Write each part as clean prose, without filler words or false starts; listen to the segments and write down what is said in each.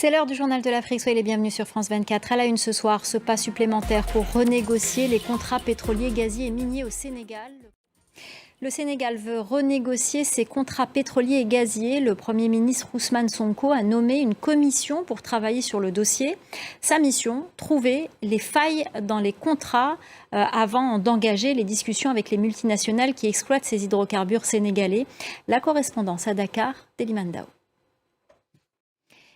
C'est l'heure du journal de l'Afrique, soyez les bienvenus sur France 24. À la une ce soir, ce pas supplémentaire pour renégocier les contrats pétroliers, gaziers et miniers au Sénégal. Le Sénégal veut renégocier ses contrats pétroliers et gaziers. Le Premier ministre Ousmane Sonko a nommé une commission pour travailler sur le dossier. Sa mission, trouver les failles dans les contrats avant d'engager les discussions avec les multinationales qui exploitent ces hydrocarbures sénégalais. La correspondance à Dakar, d'Eliman Dao.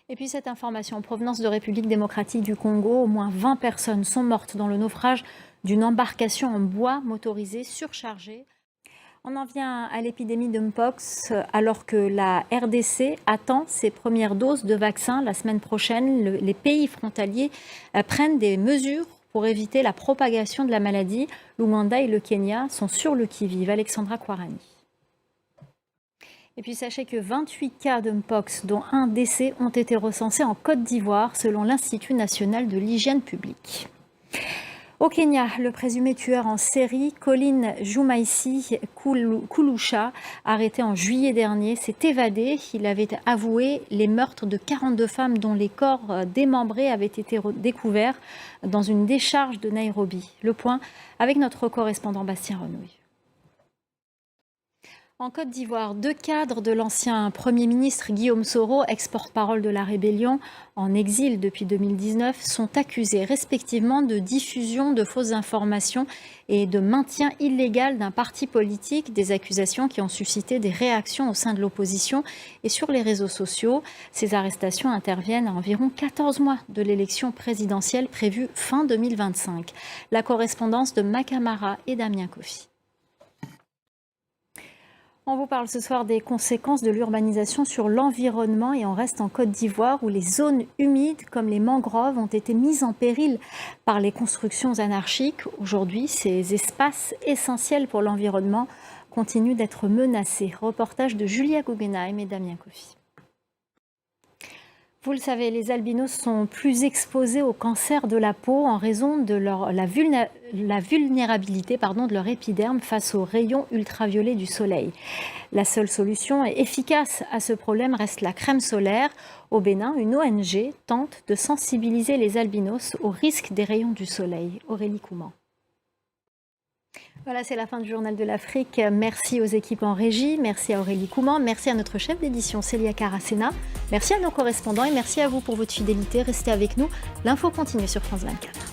Et puis cette information en provenance de République démocratique du Congo, au moins 20 personnes sont mortes dans le naufrage d'une embarcation en bois motorisé surchargée. On en vient à l'épidémie de Mpox alors que la RDC attend ses premières doses de vaccins la semaine prochaine. Les pays frontaliers prennent des mesures pour éviter la propagation de la maladie. L'Ouganda et le Kenya sont sur le qui-vive. Alexandra Kouarani. Et puis sachez que 28 cas de Mpox, dont un décès, ont été recensés en Côte d'Ivoire selon l'Institut national de l'hygiène publique. Au Kenya, le présumé tueur en série, Colin Jumaisi Kulusha, arrêté en juillet dernier, s'est évadé. Il avait avoué les meurtres de 42 femmes dont les corps démembrés avaient été découverts dans une décharge de Nairobi. Le point avec notre correspondant Bastien Renouille. En Côte d'Ivoire, 2 cadres de l'ancien Premier ministre Guillaume Soro, ex-porte-parole de la rébellion, en exil depuis 2019, sont accusés respectivement de diffusion de fausses informations et de maintien illégal d'un parti politique, des accusations qui ont suscité des réactions au sein de l'opposition et sur les réseaux sociaux. Ces arrestations interviennent à environ 14 mois de l'élection présidentielle prévue fin 2025. La correspondance de Makamara et Damien Kofi. On vous parle ce soir des conséquences de l'urbanisation sur l'environnement et on reste en Côte d'Ivoire où les zones humides comme les mangroves ont été mises en péril par les constructions anarchiques. Aujourd'hui, ces espaces essentiels pour l'environnement continuent d'être menacés. Reportage de Julia Guggenheim et Damien Kofi. Vous le savez, les albinos sont plus exposés au cancer de la peau en raison de la vulnérabilité de leur épiderme face aux rayons ultraviolets du soleil. La seule solution efficace à ce problème reste la crème solaire. Au Bénin, une ONG tente de sensibiliser les albinos au risque des rayons du soleil. Aurélie Couman. Voilà, c'est la fin du Journal de l'Afrique. Merci aux équipes en régie, merci à Aurélie Couman, merci à notre chef d'édition Célia Caracena, merci à nos correspondants et merci à vous pour votre fidélité. Restez avec nous, l'info continue sur France 24.